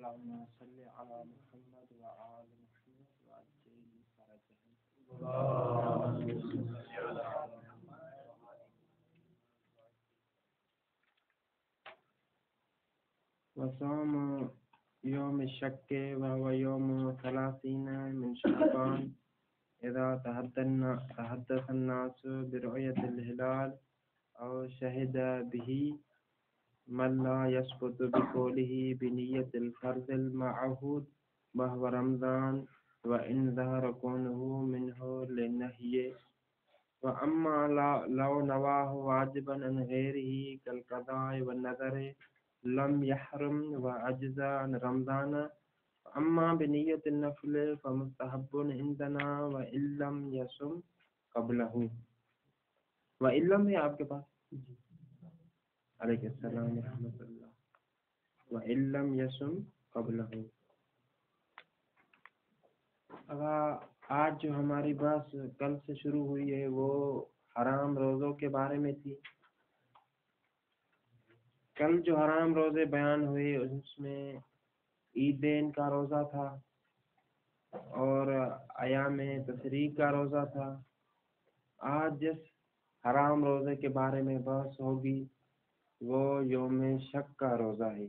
اللهم صل على محمد وآل محمد وعجل فرجهم. وصوم يوم الشك وهو يوم 30 من شعبان إذا تحدث الناس برؤية الهلال أو شهد به من لا يثبت بقوله بنية الفرض المعهود وهو رمضان وإن ظهر كونه منه للنهي وأما لو نواه واجبا عن غيره كالقضاء والنذر لم يحرم وأجزى عن رمضان أما بنية النفل فمستحب عندنا وإن لم يصم قبله. وإن لم ہے آپ کے پاس علیہ السلام ورحمۃ اللہ. وإن لم يصم قبله. آج جو ہماری بحث کل سے شروع ہوئی ہے وہ حرام روزوں کے بارے میں تھی. کل جو حرام روزے بیان ہوئے اس میں عیدین کا روزہ تھا اور ایام تشریق کا روزہ تھا. آج جس حرام روزے کے بارے میں بحث ہوگی وہ یوم شک کا روزہ ہے.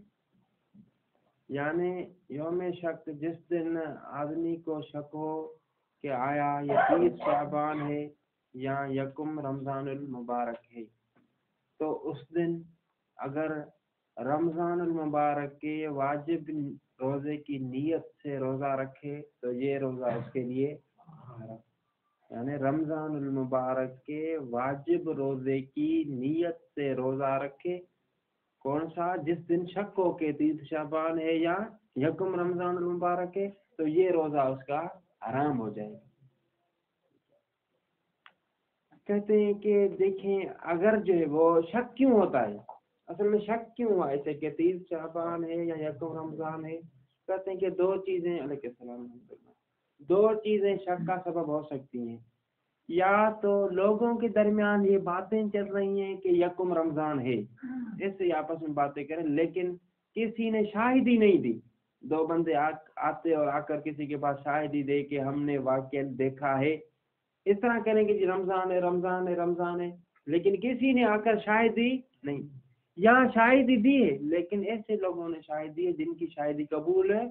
یعنی یوم شک جس دن آدمی کو شک ہو کہ آیا یہ 30 شعبان ہے یا یکم رمضان المبارک ہے، تو اس دن اگر رمضان المبارک کے واجب روزے کی نیت سے روزہ رکھے تو یہ روزہ اس کے لیے حرام. یعنی رمضان المبارک کے واجب روزے کی نیت سے روزہ رکھے. کون سا؟ جس دن شک ہو کہ 30 شعبان ہے یا یکم رمضان المبارک ہے تو یہ روزہ اس کا حرام ہو جائے گا. کہتے ہیں کہ دیکھیں اگر جو ہے وہ شک کیوں ہوتا ہے، اصل میں شک کیوں ہوا ایسے کہ 30 شعبان ہے یا یکم رمضان ہے؟ کہتے ہیں کہ دو چیزیں علیہ السلام شک کا سبب ہو سکتی ہیں. یا تو لوگوں کے درمیان یہ باتیں چل رہی ہیں کہ یکم رمضان ہے، اس سے آپس میں باتیں کریں لیکن کسی نے شاہدی نہیں دی. دو بندے آتے اور آ کر کسی کے پاس شاہدی دے کہ ہم نے واقعہ دیکھا ہے، اس طرح کریں کہ جی رمضان ہے رمضان ہے رمضان ہے، لیکن کسی نے آ کر شاہدی نہیں. یہاں شاہدی دی ہے لیکن ایسے لوگوں نے شاہدی ہے جن کی شاہدی قبول ہے.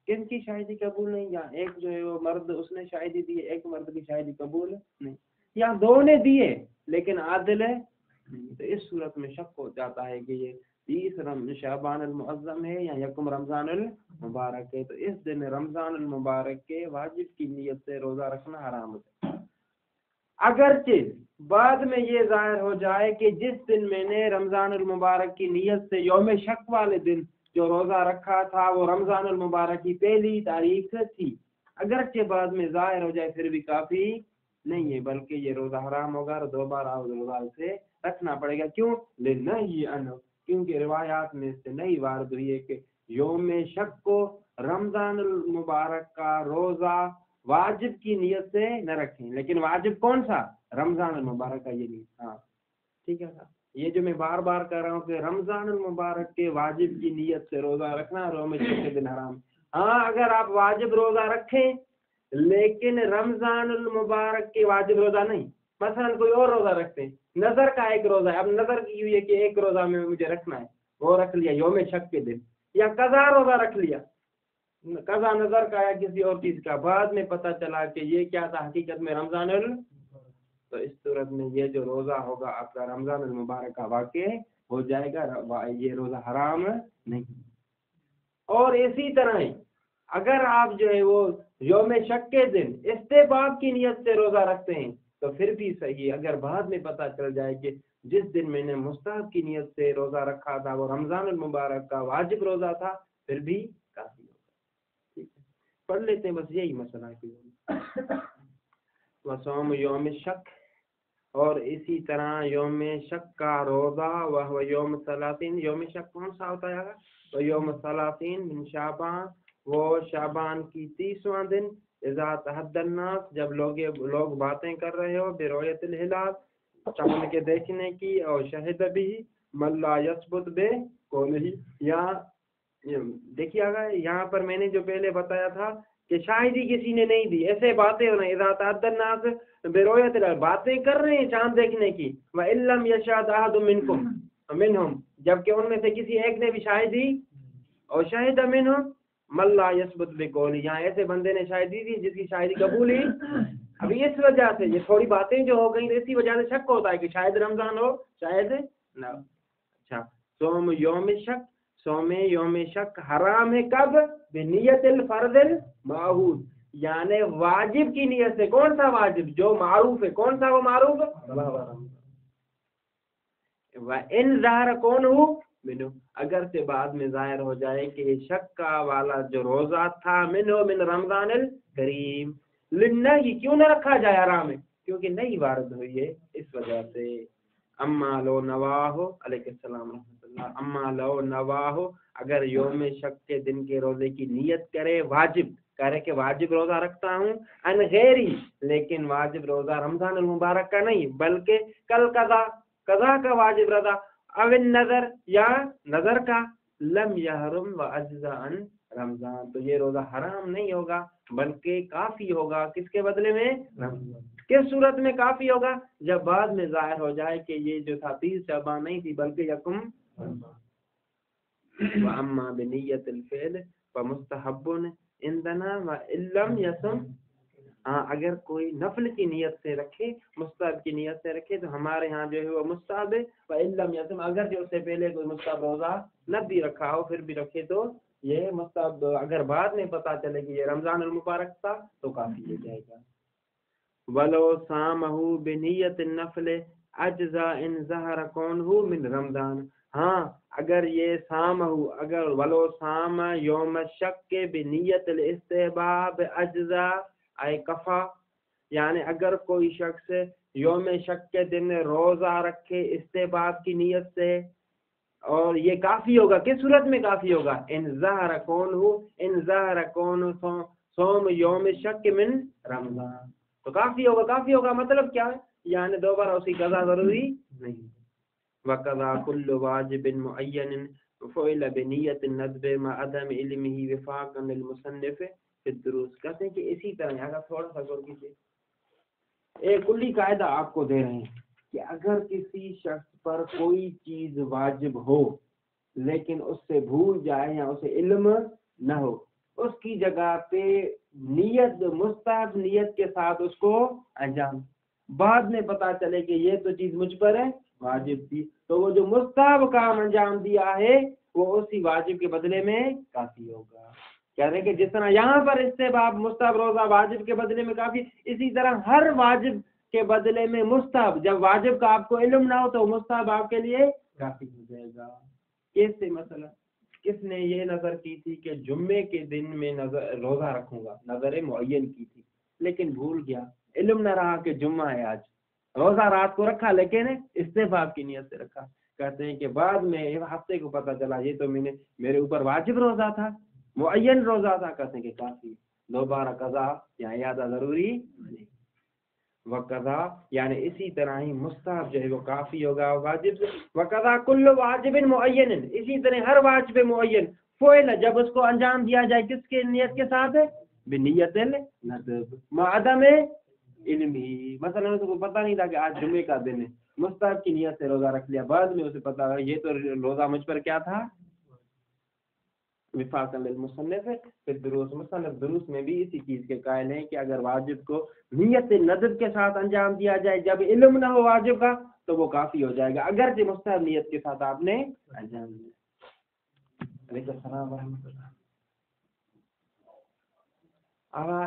کن کی شاہدی قبول نہیں؟ یا ایک جو ہے وہ مرد اس نے شاہدی دی ہے، ایک مرد کی شاہدی قبول نہیں، یا دو نے دی ہے لیکن عادل ہے نہیں. تو اس صورت میں شک ہو جاتا ہے کہ یہ 30 شعبان المعظم ہے یا یکم رمضان المبارک ہے. تو اس دن رمضان المبارک کے واجب کی نیت سے روزہ رکھنا حرام ہوتا ہے. اگرچہ بعد میں یہ ظاہر ہو جائے کہ جس دن میں نے رمضان المبارک کی نیت سے یوم شک والے دن جو روزہ رکھا تھا وہ رمضان المبارک کی پہلی تاریخ تھی، اگرچہ بعد میں ظاہر ہو جائے پھر بھی کافی نہیں ہے بلکہ یہ روزہ حرام ہوگا اور دوبارہ روزہ سے رکھنا پڑے گا. کیوں؟ لنہی عنہ، کیونکہ روایات میں سے نہیں وارد ہوئی ہے کہ یوم شک کو رمضان المبارک کا روزہ واجب کی نیت سے نہ رکھیں. لیکن واجب کون سا؟ رمضان المبارک کا یہ نیت. ہاں ٹھیک ہے صاحب، یہ جو میں بار بار کہہ رہا ہوں کہ رمضان المبارک کے واجب کی نیت سے روزہ رکھنا یوم شک کے دن حرام. ہاں اگر آپ واجب روزہ رکھیں لیکن رمضان المبارک کے واجب روزہ نہیں، مثلا کوئی اور روزہ رکھتے ہیں، نظر کا ایک روزہ ہے، اب نظر کی ہوئی ہے کہ ایک روزہ میں مجھے رکھنا ہے، وہ رکھ لیا یوم شک کے دن. یا قضا روزہ رکھ لیا، قضا نظر کا یا کسی اور چیز کا، بعد میں پتہ چلا کہ یہ کیا تھا حقیقت میں رمضان تو اس صورت میں یہ جو روزہ ہوگا آپ کا رمضان المبارک کا واقع ہو جائے گا، یہ روزہ حرام نہیں. اور اسی طرح ہی اگر آپ جو ہے وہ یوم شک کے دن استحباب کی نیت سے روزہ رکھتے ہیں تو پھر بھی صحیح. اگر بعد میں پتہ چل جائے کہ جس دن میں نے مستحب کی نیت سے روزہ رکھا تھا وہ رمضان المبارک کا واجب روزہ تھا پھر بھی کافی ہوگا. ٹھیک ہے، پڑھ لیتے ہیں بس یہی مسئلہ ہے. وصوم یوم شک، اور اسی طرح یوم شک کا روزہ وہ یوم 30. یوم شک کون سا ہوتا ہے؟ وہ یوم 30 من شعبان، وہ شعبان کی 30واں دن. اذا تحدث الناس، جب لوگ باتیں کر رہے ہو، برؤیت الہلال، چاند کے دیکھنے کی، اور شہد بھی من لا یثبت بقولہ، یا دیکھیے آگا یہاں پر میں نے جو پہلے بتایا تھا کہ شاہدی کسی نے نہیں دی، ایسے باتیں ہو رہی ہیں، اذا تعدى الناس برؤية الهلال، باتیں کر رہے ہیں چاند دیکھنے کی، وَإِن لَّمْ يَشْهَدْ أَحَدٌ مِّنْهُمْ، جبکہ ان میں سے کسی ایک نے بھی شاہدی، اور شاہد منہم من لا يثبت بقولی، یہاں ایسے بندے نے شاہدی دی جس کی شاہدی قبول ہی، ابھی اس وجہ سے یہ تھوڑی باتیں جو ہو گئی اسی وجہ سے شک ہوتا ہے کہ شاید رمضان ہو شاید نہ۔ اچھا، صوم یوم شک، صوم یوم شک حرام ہے کب؟ بنیت الفرض المعہود، یعنی واجب کی نیت سے۔ کون سا واجب؟ جو معروف ہے۔ کون سا وہ معروف؟ وَإِن ظَهَرَ كُونُهُ مِنْهُ، اگر سے بعد میں ظاہر ہو جائے کہ یہ شک کا والا جو روزہ تھا منہ من رمضان الکریم، لنہی، کیوں نہ رکھا جائے حرام ہے؟ کیونکہ نہیں وارد ہوئی ہے، اس وجہ سے۔ اما لو نواہ علیہ السلام رحمۃ اللہ، اما لو نواہ، اگر یوم شک کے دن کے روزے کی نیت کرے، واجب کرے کہ واجب روزہ رکھتا ہوں، ان غیری، لیکن واجب روزہ رمضان المبارک کا نہیں بلکہ کل قضا کا واجب رضا، او النظر، یا نظر کا، لم یحرم واجزا عن رمضان، تو یہ روزہ حرام نہیں ہوگا بلکہ کافی ہوگا۔ کس کے بدلے میں؟ رمضان۔ کس صورت میں کافی ہوگا؟ جب بعد میں ظاہر ہو جائے کہ یہ جو تھا 30 شعبان نہیں تھی بلکہ یکم۔ واما بنیت الفعل فمستحب عندنا وان لم یصم، ہاں اگر کوئی نفل کی نیت سے رکھے، مستحب کی نیت سے رکھے تو ہمارے ہاں جو ہے وہ مستحب ہے، وان لم یصم، اگر جو اس سے پہلے کوئی مستحب روزہ نہ بھی رکھا ہو پھر بھی رکھے تو یہ مستحب، اگر بعد میں پتہ چلے کہ یہ رمضان المبارک تھا تو کافی ہو جائے گا۔ ولو سامہ بنیت النفل اجزا ان ظہر کونہ من رمضان، ہاں اگر یہ سامہ، اگر ولو سام یوم شک کے بنیت الاستحباب اجزا اے کفا، یعنی اگر کوئی شخص یوم شک کے دن روزہ رکھے استحباب کی نیت سے، اور یہ کافی ہوگا۔ کس صورت میں کافی ہوگا؟ ان ظہر کونہ صوم یوم شک من رمضان، تو کافی ہوگا۔ کافی ہوگا مطلب کیا ہے؟ یعنی دوبارہ اسی قضا ضروری نہیں۔ وقضا کل واجب معین فعل بنیت الندب مع عدم علمه وفاقا للمصنف فی الدروس، کہتے ہیں کہ اسی طرح، اگر تھوڑا سا غور کیجیے، ایک کلی قاعدہ آپ کو دے رہے ہیں کہ اگر کسی شخص پر کوئی چیز واجب ہو لیکن اس سے بھول جائے یا اسے علم نہ ہو، اس کی جگہ پہ نیت، مستحب نیت کے ساتھ اس کو انجام، بعد میں پتا چلے کہ یہ تو چیز مجھ پر ہے واجب تھی، تو وہ جو مستحب کام انجام دیا ہے وہ اسی واجب کے بدلے میں کافی ہوگا۔ کہہ رہے ہیں کہ جس طرح یہاں پر استحباب مستحب روزہ واجب کے بدلے میں کافی، اسی طرح ہر واجب کے بدلے میں مستحب، جب واجب کا آپ کو علم نہ ہو تو مستحب آپ کے لیے کافی ہو جائے گا۔ کیسے؟ مثلا کس نے یہ نظر کی تھی کہ جمعے کے دن میں روزہ رکھوں گا، نظر معین کی تھی لیکن بھول گیا، علم نہ رہا کہ جمعہ ہے آج، روزہ رات کو رکھا لیکن استحباب کی نیت سے رکھا، کہتے ہیں کہ بعد میں ہفتے کو پتہ چلا یہ تو میرے اوپر واجب روزہ تھا، معین روزہ تھا، کہتے ہیں کہ کافی، دوبارہ قضا یا اعادہ ضروری نہیں۔ وقضا یعنی اسی طرح ہی مستحب جو ہے وہ کافی ہوگا واجب سے۔ وقضا کل واجب معین، اسی طرح ہر واجب معین فعل، جب اس کو انجام دیا جائے کس کے نیت کے ساتھ؟ بنیت الندب مع عدم علمی، مثلا اس کو پتہ نہیں تھا کہ آج جمعے کا دن ہے، مستحب کی نیت سے روزہ رکھ لیا، بعد میں اسے پتا یہ تو روزہ مجھ پر کیا تھا، وفاقا للمصنف فی الدروس، مصنف دروس میں بھی اسی چیز کے قائل ہیں کہ اگر واجب کو نیت ندب کے ساتھ انجام دیا جائے جب علم نہ ہو واجب کا تو وہ کافی ہو جائے گا، اگرچہ مستحب نیت کے ساتھ آپ نے انجام دیا۔ علیکم السلام ورحمۃ اللہ۔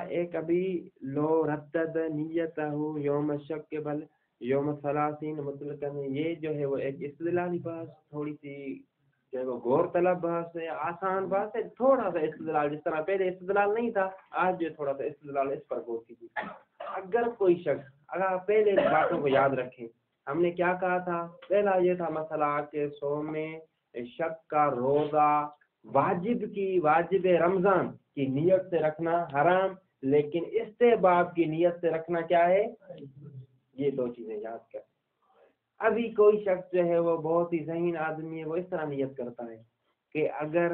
ایک ابھی لو ردد نیتہ یوم شک کے بل یوم ثلاثین مطلق، یہ جو ہے وہ ایک استدلالی بحث، تھوڑی سی جو ہے وہ غور طلب بحث ہے، آسان بحث ہے، تھوڑا سا استدلال، جس طرح پہلے استدلال نہیں تھا آج جو تھوڑا سا استدلال، اس پر غور کیجیے۔ اگر کوئی شخص، اگر پہلے باتوں کو یاد رکھیں، ہم نے کیا کہا تھا؟ پہلا یہ تھا مسئلہ کہ صوم شک کا روزہ واجب رمضان کی نیت سے رکھنا حرام، لیکن استحباب کی نیت سے رکھنا کیا ہے؟ یہ دو چیزیں یاد کر۔ ابھی کوئی شخص جو ہے وہ بہت ہی ذہین آدمی ہے، وہ اس طرح نیت کرتا ہے کہ اگر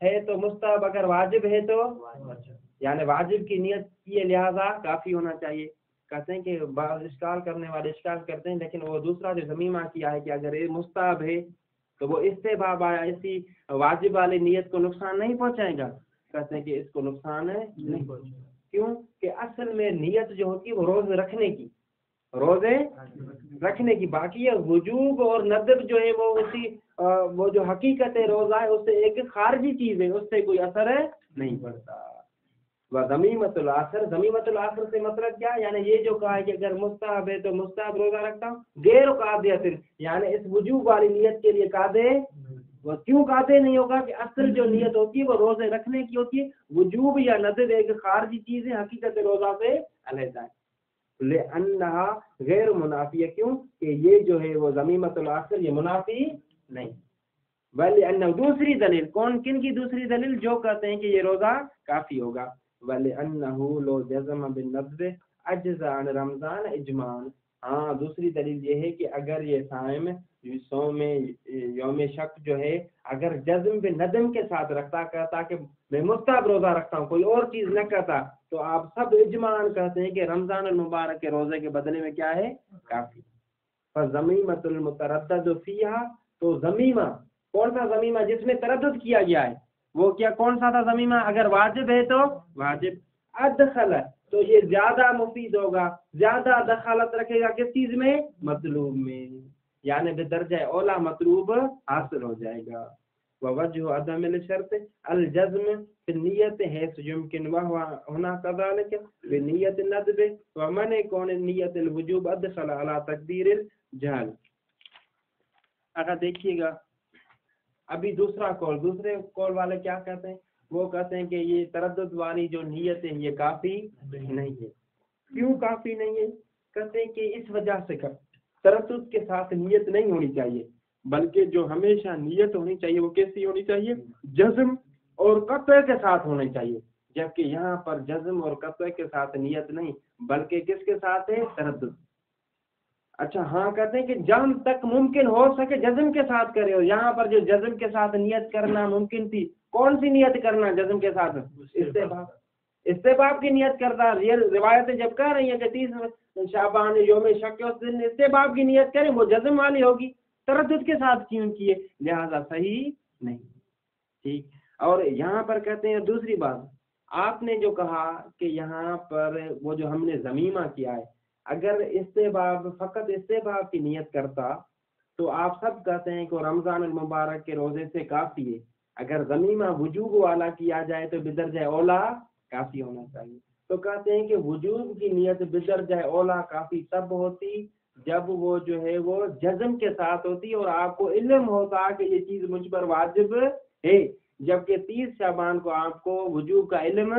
ہے تو مستحب، اگر واجب ہے تو یعنی واجب کی نیت کیے لہذا کافی ہونا چاہیے. کہتے ہیں کہ بعض اشکال کرنے والے اشکال کرتے ہیں، لیکن وہ دوسرا جو ضمیمہ کیا ہے کہ اگر یہ مستحب ہے تو وہ استحباب آیا، اسی واجب والی نیت کو نقصان نہیں پہنچائے گا. کہتے ہیں کہ اس کو نقصان نہیں پہنچائے. کیوں کہ اصل میں نیت جو ہوتی ہے وہ روزے رکھنے کی، باقی ہے وجوب اور ندب جو ہے وہ اسی وہ جو حقیقت روزہ ہے اس سے ایک خارجی چیز ہے، اس سے کوئی اثر نہیں پڑتا. ضمیمۃ العصر سے مطلب کیا، یعنی یہ جو کہا ہے کہ اگر مستحب ہے تو مستحب روزہ رکھتا ہوں، غیر قاضی، یعنی اس وجوب والی نیت کے لیے قاضی. وہ کیوں قاضی نہیں ہوگا کہ اصل جو نیت ہوتی ہے وہ روزے رکھنے کی ہوتی ہے، وجوب یا ندب ایک خارجی چیز ہے، حقیقت روزہ سے علیحدہ ہے. لأنها غیر منافیہ، کیوں کہ یہ جو ہے وہ ضمیمۃ العصر یہ منافی نہیں. ولی دوسری دلیل کن کی دوسری دلیل جو کہتے ہیں کہ یہ روزہ کافی ہوگا. وَلِأَنَّهُ لَوْ جَزَمَ بِالنَّذْرِ أَجْزَأَ عَنْ رمضان اجماعاً. ہاں دوسری دلیل یہ ہے کہ اگر یہ صائم یوم شک جو ہے اگر جزم بن ندم کے ساتھ رکھتا کہتا کہ میں مستحب روزہ رکھتا ہوں، کوئی اور چیز نہ کہتا، تو آپ سب اجماعاً کہتے ہیں کہ رمضان المبارک کے روزے کے بدلے میں کیا ہے کافی. فَضَمِیمَةُ الْمُتَرَدَّدُ فِيهَا، تو ضمیمہ کون سا ضمیمہ جس میں تردد کیا گیا ہے وہ کیا کون سا تھا ضمیمہ؟ اگر واجب ہے تو واجب، ادخل تو یہ زیادہ مفید ہوگا، زیادہ دخالت رکھے گا کس چیز میں؟ مطلوب میں، یعنی بدرجہ اولا مطلوب حاصل ہو جائے گا. ووجہ عدم الشرط الجزم فی النیت حیث یمکن وہو ہنا کذالک بنیت الندب ومن کون نیت الوجوب ادخل علی تقدیر الجہل. اگر دیکھیے گا ابھی دوسرے قول والے کیا کہتے ہیں؟ وہ کہتے ہیں کہ یہ تردد والی جو نیت ہے یہ کافی نہیں ہے. کیوں کافی نہیں ہے؟ کہتے ہیں کہ اس وجہ سے تردد کے ساتھ نیت نہیں ہونی چاہیے، بلکہ جو ہمیشہ نیت ہونی چاہیے وہ کیسی ہونی چاہیے؟ جزم اور قطع کے ساتھ ہونی چاہیے. جبکہ یہاں پر جزم اور قطع کے ساتھ نیت نہیں، بلکہ کس کے ساتھ ہے؟ تردد. اچھا ہاں کہتے ہیں کہ جہاں تک ممکن ہو سکے جزم کے ساتھ کرے، اور یہاں پر جو جزم کے ساتھ نیت کرنا ممکن تھی، کون سی نیت کرنا جزم کے ساتھ؟ استحباب کی نیت کرتا. روایتیں جب کہہ رہی ہیں کہ 30 شعبان یوم شک اس دن استحباب کی نیت کریں، وہ جزم والی ہوگی، تردد کے ساتھ کیوں کیے، لہذا صحیح نہیں. ٹھیک. اور یہاں پر کہتے ہیں دوسری بات، آپ نے جو کہا کہ یہاں پر وہ جو ہم نے ضمیمہ کیا ہے، اگر فقط استحباب کی نیت کرتا تو آپ سب کہتے ہیں کہ رمضان المبارک کے روزے سے کافی ہے. اگر ضمیمہ وجوب والا کیا جائے تو بدرجہ اولا کافی ہونا چاہیے. تو کہتے ہیں کہ وجوب کی نیت بدرجہ اولا کافی تب ہوتی جب وہ جو ہے وہ جزم کے ساتھ ہوتی اور آپ کو علم ہوتا کہ یہ چیز مجھ پر واجب ہے، جبکہ 30 شعبان کو آپ کو وجوب کا علم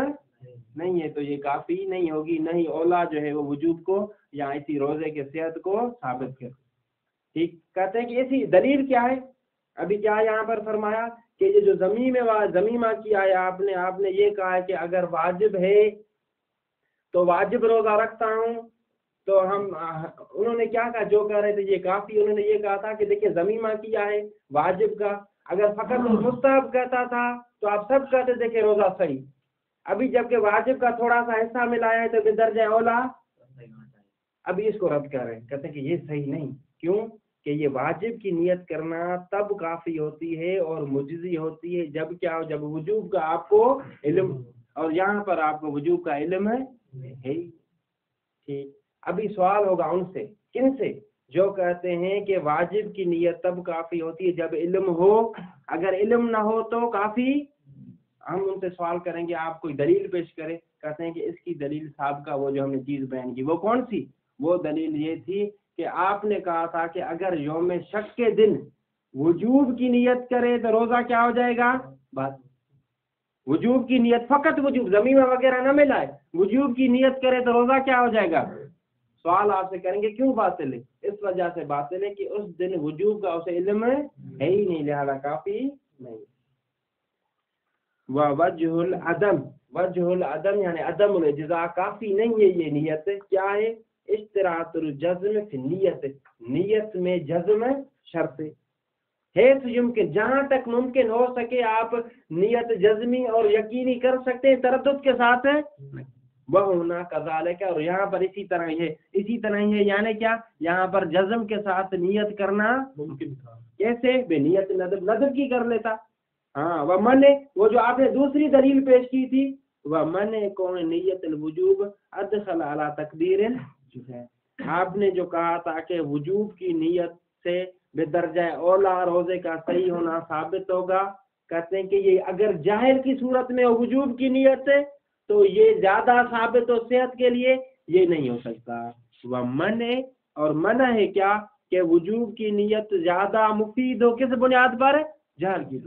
نہیں ہے، تو یہ کافی نہیں ہوگی، نہیں اولا جو ہے وہ وجوب کو یا اسی روزے کے صحت کو ثابت کر. ٹھیک. کہتے ہیں کہ اسی دلیل کیا ہے؟ ابھی کیا یہاں پر فرمایا کہ یہ جو ضمیمہ کیا ہے آپ نے یہ کہا ہے کہ اگر واجب ہے تو واجب روزہ رکھتا ہوں، تو انہوں نے کیا کہا؟ جو کہہ رہے تھے یہ کافی، انہوں نے یہ کہا تھا کہ دیکھیں ضمیمہ کیا ہے واجب کا، اگر فقط مستحب کہتا تھا تو آپ سب کہتے تھے کہ روزہ صحیح. ابھی جبکہ واجب کا تھوڑا سا حصہ ملایا ہے تو بدرجہ اولا ابھی اس کو رد کر رہے ہیں. کہتے ہیں کہ یہ صحیح نہیں. کیوں کہ یہ واجب کی نیت کرنا تب کافی ہوتی ہے اور مجزی ہوتی ہے جب وجوب کا آپ کو علم، اور یہاں پر آپ کو وجوب کا علم ہے. ٹھیک. ابھی سوال ہوگا ان سے، کن سے؟ جو کہتے ہیں کہ واجب کی نیت تب کافی ہوتی ہے جب علم ہو، اگر علم نہ ہو تو کافی. ہم ان سے سوال کریں گے آپ کوئی دلیل پیش کریں. کہتے ہیں کہ اس کی دلیل سابقہ وہ جو ہم نے چیز بیان کی وہ کون سی؟ وہ دلیل یہ تھی کہ آپ نے کہا تھا کہ اگر یوم شک کے دن وجوب کی نیت کرے تو روزہ کیا ہو جائے گا؟ بس وجوب کی نیت، فقط وجوب، ضمیمہ وغیرہ نہ ملائے، وجوب کی نیت کرے تو روزہ کیا ہو جائے گا؟ سوال آپ سے کریں گے کیوں باطل ہے؟ اس وجہ سے باطل ہے کہ اس دن وجوب کا اسے علم ہے ہی نہیں، لہذا کافی نہیں. وجہ العدم یعنی عدم الاجزاء، کافی نہیں ہے یہ نیت. کیا ہے؟ اشتراط الجزم فی نیت، نیت میں جزم شرط. حیث یمکن جہاں تک ممکن ہو سکے آپ نیت جزمی اور یقینی کر سکتے ہیں، تردد کے ساتھ ہے وہ ہونا کذالک، اور یہاں پر اسی طرح ہی ہے، یعنی کیا یہاں پر جزم کے ساتھ نیت کرنا ممکن تھا، کیسے؟ بے نیت ندب کی کر لیتا. ہاں وہ من، وہ جو آپ نے دوسری دلیل پیش کی تھی، وہ من کون نیت الوجوب ادخل اعلی تقدیر ہے. آپ نے جو کہا تھا کہ وجوب کی نیت سے بے درجہ اولا روزے کا صحیح ہونا ثابت ہوگا، کہتے ہیں کہ یہ اگر جاہل کی صورت میں وجوب کی نیت سے تو یہ زیادہ ثابت ہو، صحت کے لیے یہ نہیں ہو سکتا. وہ من اور منع ہے کیا کہ وجوب کی نیت زیادہ مفید ہو، کس بنیاد پر؟ جہل کی.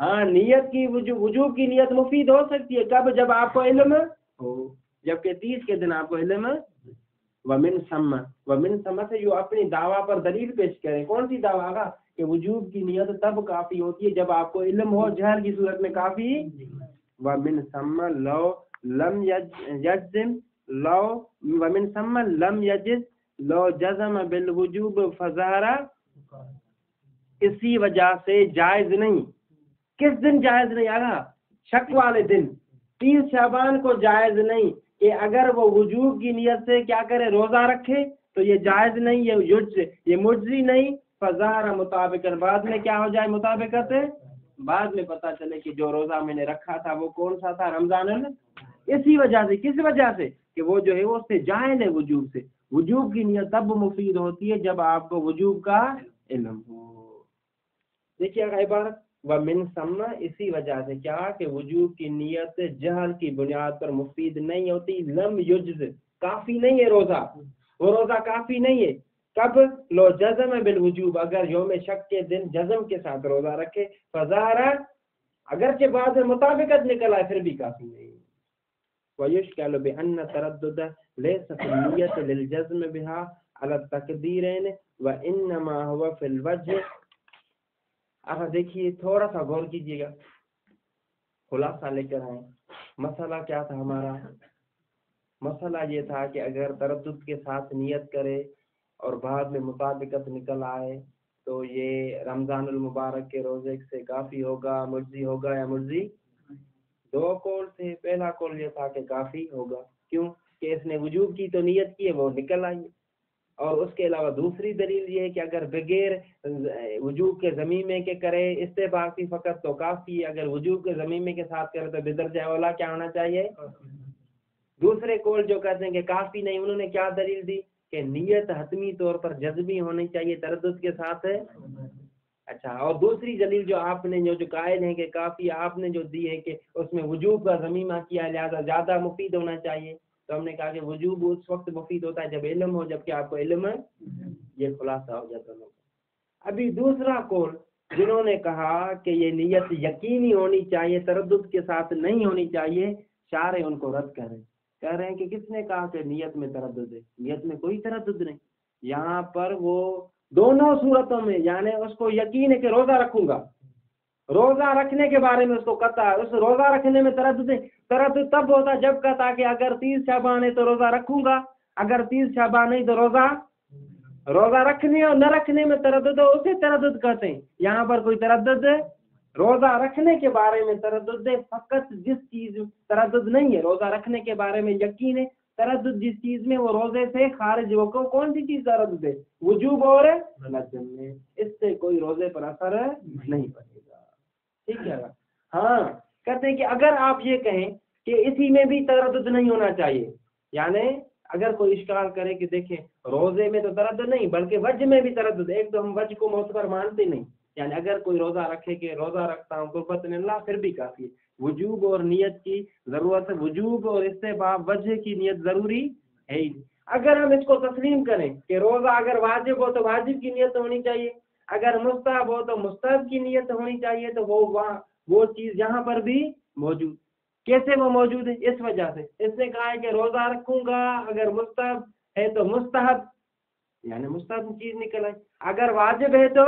ہاں نیت کی وجوب کی نیت مفید ہو سکتی ہے، کب؟ جب آپ کو علم ہو، جبکہ 30 کے دن آپ کو علم. ومن ثم سے جو اپنی دعویٰ پر دلیل پیش کریں، کون سی دعویٰ کا؟ کہ وجوب کی نیت تب کافی ہوتی ہے جب آپ کو علم ہو، جہل کی صورت میں کافی. ومن ثم لو لم یجزم لو جزم بالوجوب فظہر، اسی وجہ سے جائز نہیں. کس دن جائز نہیں آگا؟ شک والے دن، 30 شعبان کو جائز نہیں کہ اگر وہ وجوب کی نیت سے کیا کرے، روزہ رکھے تو یہ جائز نہیں، یہ مجزی نہیں. فظہر مطابق، بعد میں کیا ہو جائے مطابقت، بعد میں پتہ چلے کہ جو روزہ میں نے رکھا تھا وہ کون سا تھا؟ رمضان. اسی وجہ سے، کس وجہ سے؟ کہ وہ جو ہے وہ اس سے جاہل ہے وجوب سے. وجوب کی نیت تب مفید ہوتی ہے جب آپ کو وجوب کا علم ہو. دیکھیے عبارت ومن ثم، اسی وجہ سے کیا کہ وجوب کی نیت جہل کی بنیاد پر مفید نہیں ہوتی. لم یجز، کافی نہیں ہے روزہ، وہ روزہ کافی نہیں ہے. کب؟ لو جزم بالوجوب، اگر یوم شک کے دن جزم کے ساتھ روزہ رکھے، فظاہر اگرچہ بعد میں مطابقت نکل آئے پھر بھی کافی نہیں. ویشکل بأن تردد لیس فی النیت للجزم بها على التقدیرین وانما هو فی الوجہ. اب دیکھیے تھوڑا سا غور کیجیے گا، خلاصہ لے کر آئیں. مسئلہ کیا تھا ہمارا؟ مسئلہ یہ تھا کہ اگر تردد کے ساتھ نیت کرے اور بعد میں مطابقت نکل آئے تو یہ رمضان المبارک کے روزے سے کافی ہوگا، مجزی ہوگا یا مجزی؟ 2 قول تھے. پہلا قول یہ تھا کہ کافی ہوگا، کیوں کہ اس نے وجوب کی تو نیت کی ہے، وہ نکل آئی. اور اس کے علاوہ دوسری دلیل یہ ہے کہ اگر بغیر وجوب کے ضمیمے کے کرے استحبابی فقط تو کافی ہے، اگر وجوب کے ضمیمے کے ساتھ کرے تو بدرجہ اولا کیا ہونا چاہیے؟ دوسرے قول جو کہتے ہیں کہ کافی نہیں، انہوں نے کیا دلیل دی؟ کہ نیت حتمی طور پر جزمی ہونی چاہیے تردد کے ساتھ ہے. اچھا، اور دوسری دلیل جو آپ نے جو قائل ہیں کہ کافی، آپ نے جو دی ہے کہ اس میں وجوب کا ضمیمہ کیا، لہذا زیادہ مفید ہونا چاہیے. تو ہم نے کہا کہ وجوب اس وقت مفید ہوتا ہے جب علم ہو، جبکہ آپ کو علم ہے. یہ خلاصہ ہو جاتا ہے. ابھی دوسرا قول جنہوں نے کہا کہ یہ نیت یقینی ہونی چاہیے، تردد کے ساتھ نہیں ہونی چاہیے، شارح ان کو رد کہہ رہے ہیں کہ کس نے کہا کہ نیت میں تردد ہے؟ نیت میں کوئی تردد نہیں. یہاں پر وہ دونوں صورتوں میں، یعنی اس کو یقین ہے کہ روزہ رکھوں گا، روزہ رکھنے کے بارے میں اس کو قطع ہے، اس روزہ رکھنے میں تردد ہے. تردد تب ہوتا جب کہتا کہ اگر 30 شعبان ہے تو روزہ رکھوں گا، اگر 30 شعبان نہیں تو روزہ رکھنے اور نہ رکھنے میں تردد ہو، اسے تردد کہتے ہیں. یہاں پر کوئی تردد ہے؟ روزہ رکھنے کے بارے میں تردد ہے، فقط جس چیز تردد نہیں ہے روزہ رکھنے کے بارے میں یقین ہے. تردد جس چیز میں وہ روزے سے خارج ہو، کون سی چیز تردد ہے؟ وجوب اور نجم میں. اس سے کوئی روزے پر اثر نہیں پڑے گا. ٹھیک ہے. ہاں کہتے ہیں کہ اگر آپ یہ کہیں کہ اسی میں بھی تردد نہیں ہونا چاہیے، یعنی اگر کوئی اشکال کرے کہ دیکھیں روزے میں تو تردد نہیں بلکہ وجہ میں بھی تردد ہے، ایک تو ہم وجہ کو معتبر مانتے نہیں، یعنی اگر کوئی روزہ رکھے کہ روزہ رکھتا ہوں قربت اللہ پھر بھی کافی ہے. وجوب اور نیت کی ضرورت ہے، وجوب اور استحباب وجہ کی نیت ضروری ہے ہی. اگر ہم اس کو تسلیم کریں کہ روزہ اگر واجب ہو تو واجب کی نیت ہونی چاہیے، اگر مستحب ہو تو مستحب کی نیت ہونی چاہیے، تو وہ چیز یہاں پر بھی موجود. کیسے وہ موجود ہے؟ اس وجہ سے اس نے کہا ہے کہ روزہ رکھوں گا، اگر مستحب ہے تو مستحب، یعنی مستحب چیز نکل آئی، اگر واجب ہے تو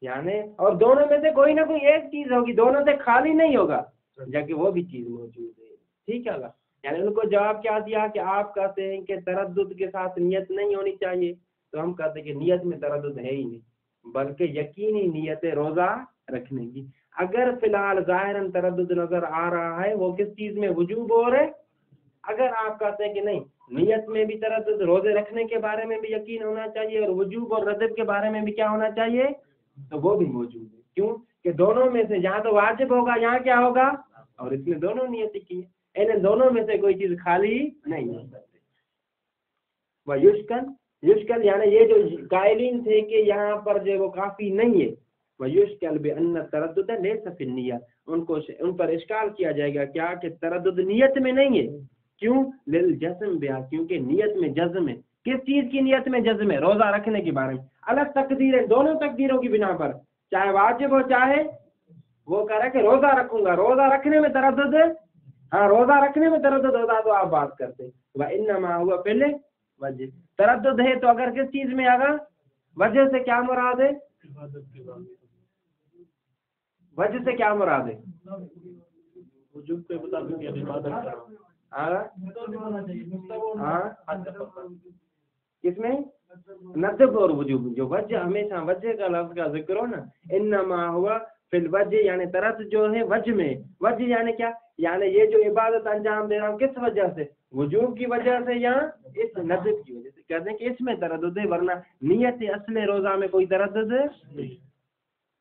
یعنی، اور دونوں میں سے کوئی نہ کوئی ایک چیز ہوگی، دونوں سے خالی نہیں ہوگا جبکہ وہ بھی چیز موجود ہے. ٹھیک ہے. یعنی ان کو جواب کیا دیا کہ آپ کہتے ہیں کہ تردد کے ساتھ نیت نہیں ہونی چاہیے، تو ہم کہتے ہیں کہ نیت میں تردد ہے ہی نہیں. بلکہ یقینی نیت روزہ رکھنے کی. اگر فی الحال ظاہراً تردد نظر آ رہا ہے وہ کس چیز میں وجوب اور ہے. اگر آپ کہتے ہیں کہ نہیں نیت میں بھی تردد، روزے رکھنے کے بارے میں بھی یقین ہونا چاہیے اور وجوب اور ردب کے بارے میں بھی کیا ہونا چاہیے، تو وہ بھی موجود ہے. کیوں کہ دونوں میں سے یہاں تو واجب ہوگا، یہاں کیا ہوگا، اور اس میں دونوں نیت کی ہے، انہیں دونوں میں سے کوئی چیز خالی نہیں ہو سکتی. وہ یشکل یعنی یہ جو قائلین تھے کہ یہاں پر جو وہ کافی نہیں ہے، وہ یشکل بأن التردد لیس فی النیہ، ان پر اشکال کیا جائے گا کیا کہ تردد نیت میں نہیں ہے. کیوں؟ للجزم بہا، کیونکہ نیت میں جزم ہے. کس چیز کی نیت میں جزم ہے؟ روزہ رکھنے کے بارے میں. الگ تقدیریں، دونوں تقدیروں کی بنا پر، چاہے واجب ہو چاہے وہ کہہ رہا ہے کہ روزہ رکھوں گا، روزہ رکھنے میں تردد ہے. ہاں روزہ رکھنے میں تردد ہوتا تو آپ بات کرتے. وانما ہوا پہلے وجہ تردد ہے تو اگر کس چیز میں آگا، وجہ سے کیا مراد ہے، وجہ سے کیا مراد ہے، وجوب کے مطابق یعنی عبادت کرو. کس میں ندب اور وجوب، جو وجہ ہمیشہ وجہ کا لفظ کا ذکر ہو نا، انما ہوا فی الوجہ یعنی تردد جو ہے وجہ میں. وجہ یعنی کیا، یعنی یہ جو عبادت انجام دے رہا ہوں کس وجہ سے، وجوب کی وجہ سے یا اس ندب کی وجہ سے. کہتے ہیں کہ اس میں تردد ہے، ورنہ نیت اصل روزہ میں کوئی تردد ہے.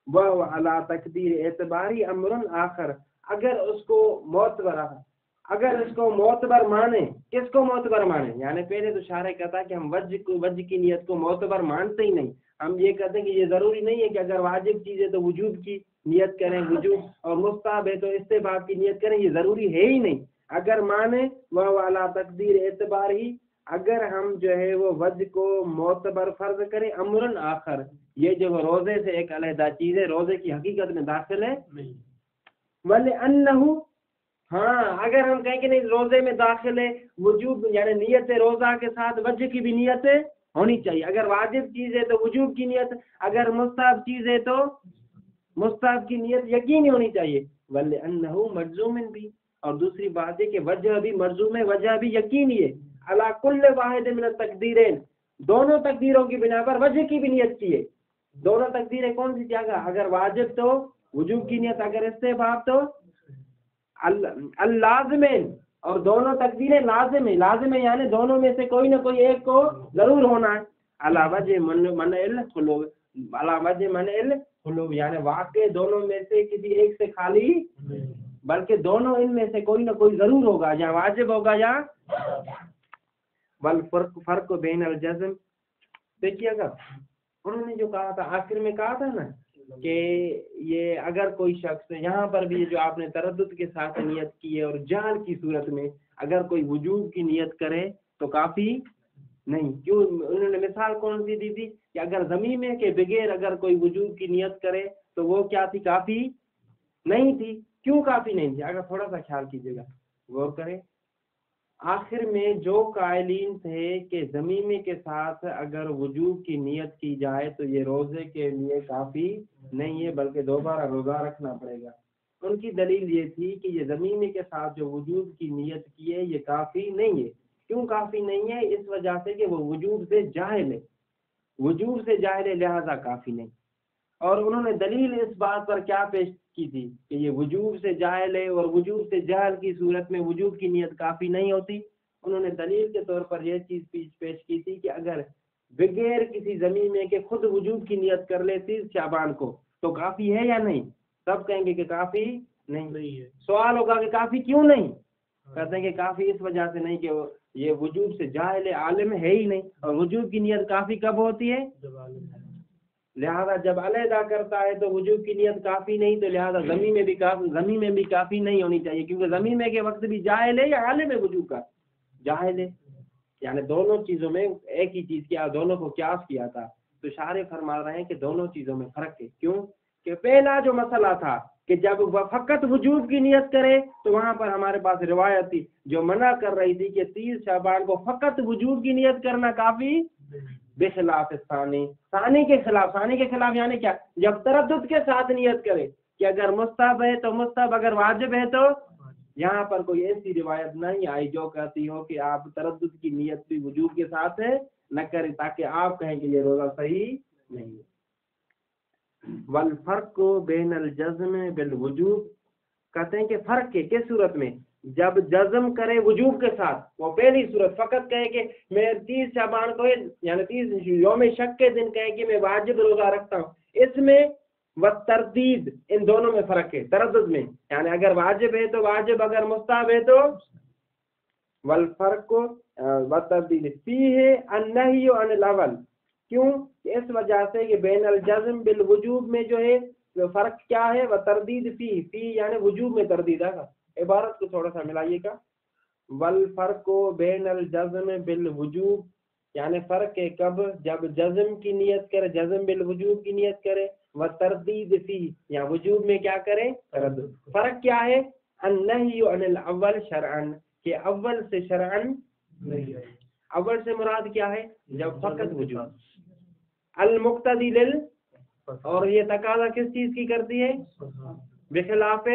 وہ علی تقدیر اعتباری امر آخر، اگر اس کو معتبر مانے، کس کو معتبر مانے، یعنی پہلے تو شارح کہتا کہ ہم وجہ کی نیت کو معتبر مانتے ہی نہیں. ہم یہ کہتے ہیں کہ یہ ضروری نہیں ہے کہ اگر واجب چیز ہے تو وجوب کی نیت کریں، وجوب اور مستحب ہے تو استحباب کی نیت کریں، یہ ضروری ہے ہی نہیں. اگر مانے وہ اعلیٰ تقدیر اعتبار ہی، اگر ہم جو ہے وہ وجہ کو معتبر فرض کریں، امرن آخر، یہ جو روزے سے ایک علیحدہ چیز ہے، روزے کی حقیقت میں داخل ہے نہیں. وَلِأَنَّهُ، ہاں اگر ہم کہیں کہ نہیں روزے میں داخل ہے وجوب، یعنی نیت روزہ کے ساتھ وجہ کی بھی نیت ہونی چاہیے. اگر واجب چیز ہے تو وجوب کی نیت، اگر مستحب چیز ہے تو مستحب کی نیت یقینی ہونی چاہیے. وَلِأَنَّهُ مَجْزُومٌ بھی، اور دوسری بات ہے کہ وجہ بھی مرزوم ہے، وجہ بھی یقینی ہے. عَلَى كُلِّ وَاحِدٍ مِنَ التَّقْدِيرَيْنِ، دونوں تقدیروں کی بنا پر وجہ کی بھی نیت کی ہے. دونوں تقدیریں کون سی کیا گا، اگر واجب تو وجوب کی نیت، اگر استحباب تو اللازمین، اور دونوں تقدیریں لازم ہے. لازم ہے یعنی دونوں میں سے کوئی نہ کوئی ایک کو ضرور ہونا ہے. علی وجہ منع الخلو، علی وجہ منع الخلو یعنی واقع دونوں میں سے کسی ایک سے خالی، بلکہ دونوں ان میں سے کوئی نہ کوئی ضرور ہوگا، یا واجب ہوگا یا فرق بین الجزم. دیکھیے گا انہوں نے جو کہا تھا آخر میں کہا تھا نا کہ یہ اگر کوئی شخص، یہاں پر بھی جو آپ نے تردد کے ساتھ نیت کی ہے اور جہل کی صورت میں اگر کوئی وجوب کی نیت کرے تو کافی نہیں. کیوں انہوں نے مثال کون سی دی تھی کہ اگر ضمیمے کے بغیر اگر کوئی وجوب کی نیت کرے تو وہ کیا تھی، کافی نہیں تھی. کیوں کافی نہیں تھی، اگر تھوڑا سا خیال کیجیے گا غور کریں. آخر میں جو قائلین تھے کہ ضمیمے کے ساتھ اگر وجوب کی نیت کی جائے تو یہ روزے کے لیے کافی نہیں ہے بلکہ دوبارہ روزہ رکھنا پڑے گا. ان کی دلیل یہ تھی کہ یہ ضمیمے کے ساتھ جو وجوب کی نیت کی ہے یہ کافی نہیں ہے. کیوں کافی نہیں ہے؟ اس وجہ سے کہ وہ وجوب سے جاہل ہے، وجوب سے جاہل ہے لہذا کافی نہیں. اور انہوں نے دلیل اس بات پر کیا پیش کی تھی کہ یہ وجوب سے جاہل ہے اور وجوب سے جاہل کی صورت میں وجوب کی نیت کافی نہیں ہوتی. انہوں نے دلیل کے طور پر یہ چیز پیش کی تھی کہ اگر بغیر کسی ضمیمے کے خود وجوب کی نیت کر لے 30 شعبان کو تو کافی ہے یا نہیں؟ سب کہیں گے کہ کافی نہیں ہے. سوال ہوگا کہ کافی کیوں نہیں؟ کہتے ہیں کہ کافی اس وجہ سے نہیں کہ یہ وجوب سے جاہل عالم ہے ہی نہیں، اور وجوب کی نیت کافی کب ہوتی ہے، لہذا جب علیحدہ کرتا ہے تو وجوب کی نیت کافی نہیں، تو لہذا زمین میں بھی کافی نہیں ہونی چاہیے، کیونکہ زمین کے وقت بھی جاہل ہے یا عالم ہے وجوب کا، جاہل ہے. یعنی دونوں چیزوں میں ایک ہی چیز کیا، دونوں کو قیاس کیا تھا. تو شارح فرما رہے ہیں کہ دونوں چیزوں میں فرق ہے. کیوں کہ پہلا جو مسئلہ تھا کہ جب وہ فقط وجوب کی نیت کرے تو وہاں پر ہمارے پاس روایت تھی جو منع کر رہی تھی کہ 30 شعبان کو فقط وجوب کی نیت کرنا کافی، بخلاف ثانی کے خلاف یعنی کیا، جب تردد کے ساتھ نیت کرے کہ اگر مستحب ہے تو مستحب، اگر واجب ہے تو. یہاں پر کوئی ایسی روایت نہیں آئی جو کہتی ہو کہ آپ تردد کی نیت بھی وجوب کے ساتھ نہ کریں تاکہ آپ کہیں کہ یہ روزہ صحیح نہیں ہے. والفرق بین الجزم بالوجوب، کہتے ہیں کہ فرق کے کس صورت میں؟ جب جزم کرے وجوب کے ساتھ، وہ پہلی صورت فقط کہے کہ میں 30 شعبان کو یعنی 30 یوم شک کے دن کہے کہ میں واجب روزہ رکھتا ہوں، اس میں والتردید، ان دونوں میں فرق ہے، تردد میں، یعنی اگر واجب ہے تو واجب، اگر مستحب ہے تو والفرق والتردید فیہ النہی عن الاول، کیوں کہ اس وجہ سے کہ بین الجزم بالوجوب میں جو ہے فرق کیا ہے؟ وتردید فی یعنی وجوب میں تردید ہے. عبارت کو تھوڑا سا ملائیے گا. والفرق بین الجزم بالوجوب یعنی فرق ہے کب؟ جب جزم کی نیت کرے، جزم بالوجوب کی نیت کرے، وتردید فی یا وجوب میں کیا کرے؟ تردد. فرق کیا ہے؟ النہی عن الاول شرعن، کہ اول سے شرعن نہیں ہے. اول سے مراد کیا ہے؟ جب فقط وجوب. المقتدی لل، اور یہ تقاضا کس چیز کی کرتی ہے؟ بخلاف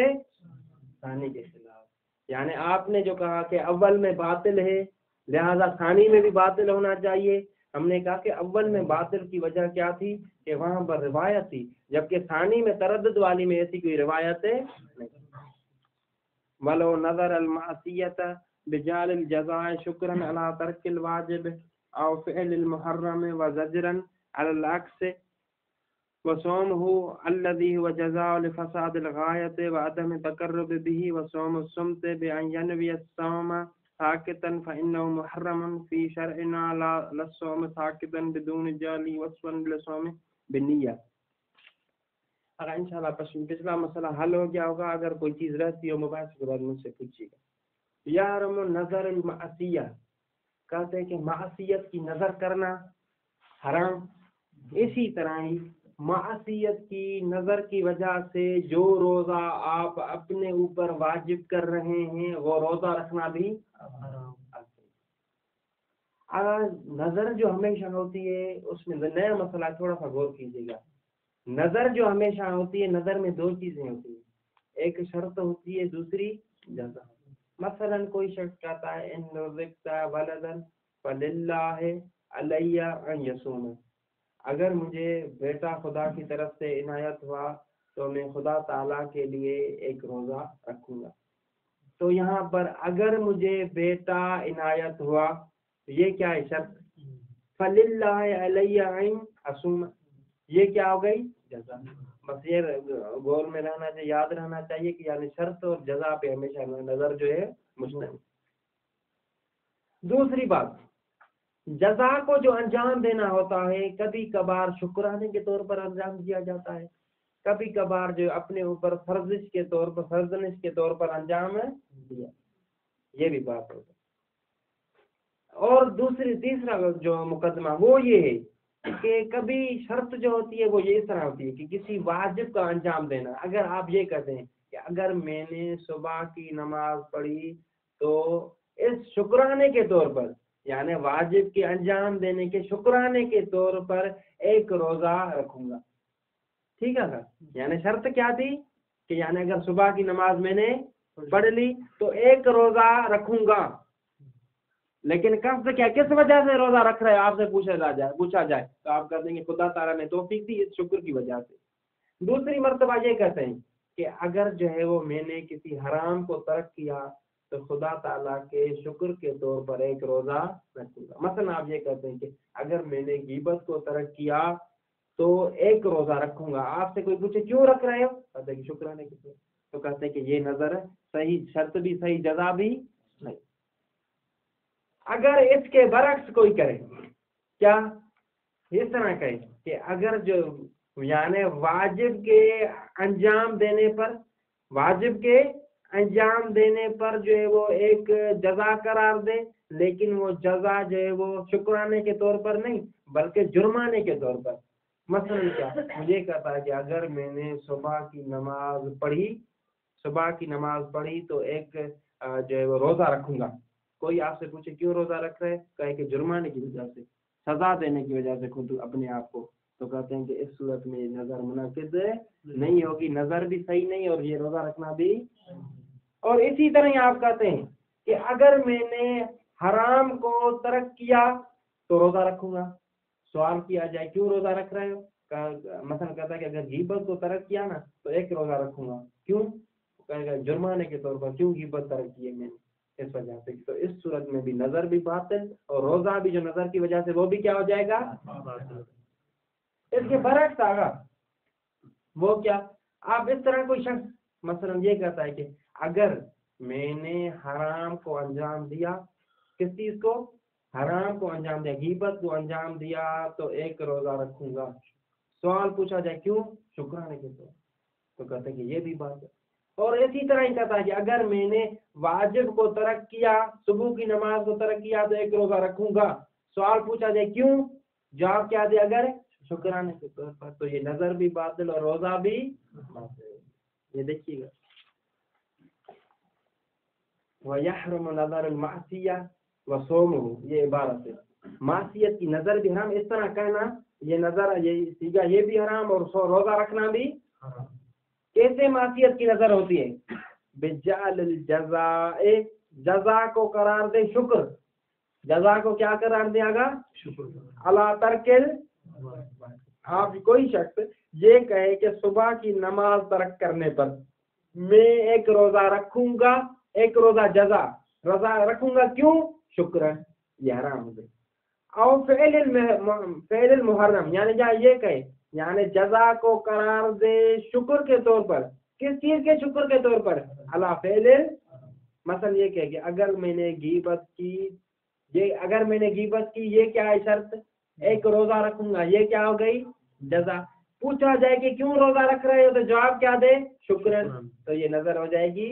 ثانی کے خلاف. یعنی آپ نے جو کہا کہ اول میں باطل ہے لہذا ثانی میں بھی باطل ہونا چاہیے، ہم نے کہا کہ اول میں باطل کی وجہ کیا تھی؟ کہ وہاں پر روایت تھی، جبکہ ثانی میں تردد والی میں ایسی کوئی روایت نہیں. ولو نظر المعصیت بجال الجزاء شکرا علی ترک الواجب او فعل المحرم وزجرا على العكس وصومه الذي هو جزاء لفساد الغاية وعدم التقرب به وصوم الصمت بأن ينوي الصوم ساكتا فإنه محرم في شرعنا لا الصوم ساكتا بدون جالي وصفا للصوم بالنية. اگر انشاءاللہ پچھلا مسئلہ حل ہو گیا ہوگا، اگر کوئی چیز رہتی ہو مباحث کے بعد مجھ سے پوچھیے گا. یارم نظر المعصیہ، کہتے ہیں کہ معصیت کی نظر کرنا حرام. اسی طرح ہی معصیت کی نظر کی وجہ سے جو روزہ آپ اپنے اوپر واجب کر رہے ہیں وہ روزہ رکھنا بھی حرام. اگر نظر جو ہمیشہ ہوتی ہے اس میں نیا مسئلہ تھوڑا سا غور کیجیے گا. نظر جو ہمیشہ ہوتی ہے، نظر میں دو چیزیں ہوتی ہیں، ایک شرط ہوتی ہے، دوسری جزا. مثلا کوئی شخص کہتا ہے ان رزقت ولدا فللہ علی ان یصوم، اگر مجھے بیٹا خدا کی طرف سے عنایت ہوا تو میں خدا تعالیٰ کے لیے ایک روزہ رکھوں گا. تو یہاں پر اگر مجھے بیٹا عنایت ہوا یہ کیا ہے؟ شرط. فللہ علی ان اصوم، یہ کیا ہو گئی؟ جزا. بس یہ غور میں رہنا چاہیے، یاد رہنا چاہیے کہ یعنی شرط اور جزا پہ ہمیشہ نظر جو ہے مشتمل. دوسری بات، جزا کو جو انجام دینا ہوتا ہے کبھی کبھار شکرانے کے طور پر انجام دیا جاتا ہے، کبھی کبھار جو اپنے اوپر فرضش کے طور پر، فرضنش کے طور پر انجام دیا، یہ بھی بات ہوگی. اور تیسرا جو مقدمہ وہ یہ ہے کہ کبھی شرط جو ہوتی ہے وہ یہ اس طرح ہوتی ہے کہ کسی واجب کا انجام دینا. اگر آپ یہ کہتے ہیں کہ اگر میں نے صبح کی نماز پڑھی تو اس شکرانے کے طور پر، یعنی واجب کے انجام دینے کے شکرانے کے طور پر ایک روزہ رکھوں گا. ٹھیک ہے سر؟ یعنی شرط کیا تھی کہ یعنی اگر صبح کی نماز میں نے پڑھ لی تو ایک روزہ رکھوں گا. لیکن قصد کیا، کس وجہ سے روزہ رکھ رہے ہیں آپ سے پوچھا جائے تو آپ کہتے ہیں کہ خدا تعالیٰ نے توفیق دی اس شکر کی وجہ سے. دوسری مرتبہ یہ کہتے ہیں کہ اگر جو ہے وہ میں نے کسی حرام کو ترک کیا تو خدا تعالیٰ کے شکر کے طور پر ایک روزہ رکھوں گا. مثلا آپ یہ کہتے ہیں کہ اگر میں نے غیبت کو ترک کیا تو ایک روزہ رکھوں گا. آپ سے کوئی پوچھے کیوں رکھ رہے ہو، کہتے ہیں کہ شکرانے کے طور، تو کہتے ہیں کہ یہ نظر صحیح، شرط بھی صحیح، جزا بھی نہیں. اگر اس کے برعکس کوئی کرے، کیا اس طرح کہے کہ اگر جو یعنی واجب کے انجام دینے پر جو ہے وہ ایک جزا قرار دے، لیکن وہ جزا جو ہے وہ شکرانے کے طور پر نہیں بلکہ جرمانے کے طور پر. مثلا کیا مجھے کہتا ہے کہ اگر میں نے صبح کی نماز پڑھی تو ایک جو ہے وہ روزہ رکھوں گا. کوئی آپ سے پوچھے کیوں روزہ رکھ رہے، کہے کہ جرمانے کی وجہ سے، سزا دینے کی وجہ سے خود اپنے آپ کو، تو کہتے ہیں کہ اس صورت میں نظر منعقد نہیں ہوگی، نظر بھی صحیح نہیں اور یہ روزہ رکھنا بھی. اور اسی طرح آپ کہتے ہیں کہ اگر میں نے حرام کو ترک کیا تو روزہ رکھوں گا. سوال کیا جائے کیوں روزہ رکھ رہے ہو، مثلا کہتا ہے کہ اگر غیبت کو ترک کیا نا تو 1 روزہ رکھوں گا، کیوں؟ کہے گا جرمانے کے طور پر، کیوں غیبت ترک کی ہے میں نے، اس وجہ سے۔ تو اس صورت میں بھی نظر بھی باطل اور روزہ بھی جو نظر کی وجہ سے وہ بھی کیا ہو جائے گا؟ اس کے برعکس آگا وہ کیا، آپ اس طرح کوئی شخص مثلا یہ کہتا ہے کہ اگر میں نے حرام کو انجام دیا، کس چیز کو؟ حرام کو انجام دیا، غیبت کو انجام دیا، تو 1 روزہ رکھوں گا۔ سوال پوچھا جائے کیوں؟ شکرانے کے طور، تو کہتے ہیں کہ یہ بھی بات ہے۔ اور اسی طرح ہی کہتا ہے کہ اگر میں نے واجب کو ترک کیا، صبح کی نماز کو ترک کیا تو 1 روزہ رکھوں گا۔ سوال پوچھا جائے کیوں؟ جواب کیا دے؟ اگر شکرانے کے طور پر، تو یہ نظر بھی باطل اور روزہ بھی باطل۔ یہ دیکھیے گا، وَيَحْرُمُ نَظَرُ الْمَعْصِيَةِ وَصَوْمُهُ، یہ عبارت ہے، معصیت کی نظر بھی حرام، اس طرح کہنا یہ نظر، یہ سیگا یہ بھی حرام اور روزہ رکھنا بھی حرام۔ کیسے معصیت کی نظر ہوتی ہے؟ بِجَعْلِ الْجَزَاءِ، جزا کو قرار دے شکر، جزا کو کیا قرار دیا گا؟ شکر۔ عَلَىٰ تَرْكِ، آپ کوئی شخص یہ کہے کہ صبح کی نماز ترک کرنے پر میں 1 روزہ رکھوں گا، 1 روزہ جزا، روزہ رکھوں گا کیوں؟ شکر ہے، یہ حرام ہو گئی۔ اور فعل المحرم، یعنی جہاں یہ کہے، یعنی جزا کو قرار دے شکر کے طور پر، کس چیز کے شکر کے طور پر؟ علی فعل، مثلا یہ کہے کہ اگر میں نے غیبت کی، یہ کیا ہے شرط؟ 1 روزہ رکھوں گا، یہ کیا ہو گئی؟ جزا۔ پوچھا جائے کہ کیوں روزہ رکھ رہے ہو تو جواب کیا دے؟ شکرن، تو یہ نظر ہو جائے گی۔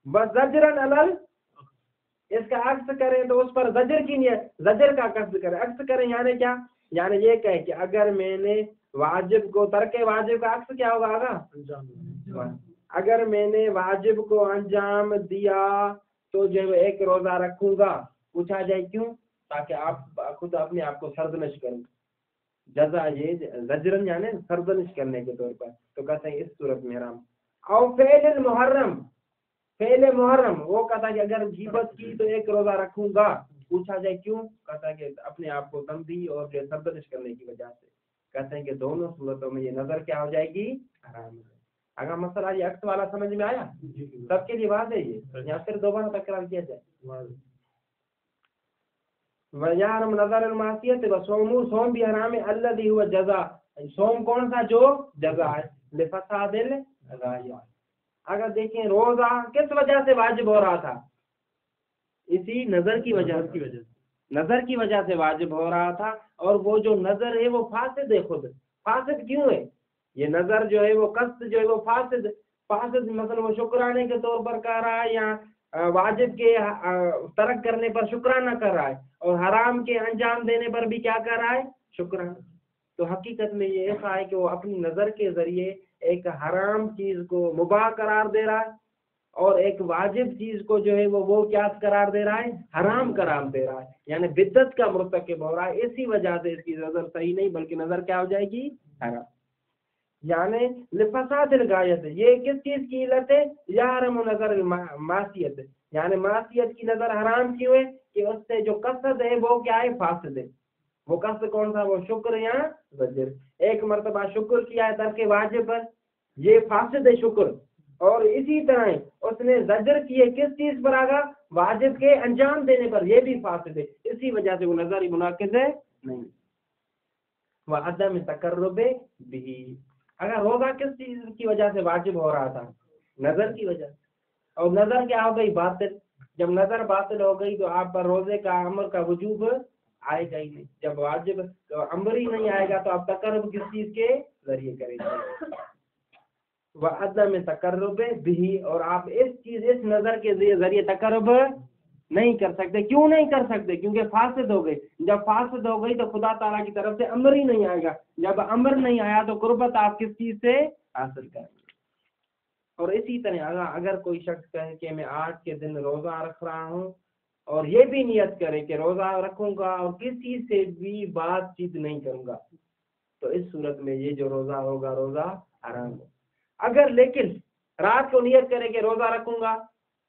بس زجرن علل، اس کا عکس کریں تو اس پر زجر کی نیت، زجر کا قصد کریں، عکس کریں یعنی کیا؟ یعنی یہ کہے کہ اگر میں نے واجب کو، ترک واجب کا عکس کیا ہوگا؟ اگر میں نے واجب کو انجام دیا تو جو 1 روزہ رکھوں گا۔ پوچھا جائے کیوں؟ تاکہ آپ خود اپنے آپ کو سرزنش کریں، جزا یہ زجرن یعنی سرزنش کرنے کے طور پر، تو کہتے ہیں اس صورت میں حرام۔ اور فعل المحرم، فعل محرم وہ کہتا ہے کہ اگر غیبت کی تو 1 روزہ رکھوں گا۔ پوچھا جائے کیوں؟ کہتا ہے کہ اپنے آپ کو تنبیہ اور جو سرزنش کرنے کی وجہ سے۔ کہتے ہیں کہ دونوں صورتوں میں یہ نظر کیا ہو جائے گی؟ حرام ہے۔ اگر مسئلہ یہ عکس والا سمجھ میں آیا؟ سب کے لیے واضح ہے یہ، یا پھر دوبارہ تکرار کیا جائے؟ وَيَحْرُمُ نَظَرُ الْمَعْصِيَةِ وَصَوْمُهُ، صوم بھی حرام ہے، الذي هو جزا، صوم کون سا؟ جو جزا ہے، لِفَسَادِ الْغَایَةِ۔ اگر دیکھیں روزہ کس وجہ سے واجب ہو رہا تھا؟ اسی نظر کی وجہ سے، نظر کی وجہ سے واجب ہو رہا تھا، اور وہ جو نظر ہے وہ فاسد ہے، خود فاسد کیوں ہے؟ یہ نظر جو ہے وہ قصد جو ہے وہ فاسد، مثلا وہ شکرانے کے طور پر کر رہا ہے، یا واجب کے ترک کرنے پر شکرانہ کر رہا ہے، اور حرام کے انجام دینے پر بھی کیا کر رہا ہے؟ شکرانہ۔ تو حقیقت میں یہ ایسا ہے کہ وہ اپنی نظر کے ذریعے ایک حرام چیز کو مباح قرار دے رہا ہے، اور ایک واجب چیز کو جو ہے وہ کیا قرار دے رہا ہے؟ حرام قرار دے رہا ہے، یعنی بدعت کا مرتکب ہو رہا ہے۔ اسی وجہ سے اس کی نظر صحیح نہیں بلکہ نظر کیا ہو جائے گی؟ حرام۔ یعنی لفساد الغایت، یہ کس چیز کی علت ہے؟ یحرم نظر المعصیت، یعنی معصیت کی نظر حرام کیوں ہے؟ کہ اس سے جو قصد ہے وہ کیا ہے؟ فاسد ہے۔ وہ قصد کون سا؟ وہ شکر یا زجر۔ 1 مرتبہ شکر کیا ہے ترک واجب پر، یہ فاسد ہے شکر، اور اسی طرح اس نے زجر کی ہے کس چیز پر؟ آگا واجب کے انجام دینے پر، یہ بھی فاسد ہے۔ اسی وجہ سے وہ نظر ہی منعقد ہے نہیں۔ وعدم تقرب بھی، اگر روزہ کس چیز کی وجہ سے واجب ہو رہا تھا؟ نظر کی وجہ سے، اور نظر کیا ہو گئی؟ باطل۔ جب نظر باطل ہو گئی تو آپ پر روزے کا امر کا وجوب آئے گا ہی نہیں۔ جب واجب امر ہی نہیں آئے گا تو آپ تقرب کس چیز کے ذریعے کریں گے؟ وعدم تقرب بھی، اور آپ اس نظر کے ذریعے تقرب نہیں کر سکتے۔ کیوں نہیں کر سکتے؟ کیونکہ فاسد ہو گئی۔ جب فاسد ہو گئی تو خدا تعالیٰ کی طرف سے امر ہی نہیں آئے گا۔ جب امر نہیں آیا تو قربت آپ کس چیز سے حاصل کریں گے؟ اور اسی طرح اگر کوئی شخص کہے کہ میں آج کے دن روزہ رکھ رہا ہوں، اور یہ بھی نیت کرے کہ روزہ رکھوں گا اور کسی سے بھی بات چیت نہیں کروں گا، تو اس صورت میں یہ جو روزہ ہوگا روزہ حرام ہے۔ اگر لیکن رات کو نیت کرے کہ روزہ رکھوں گا،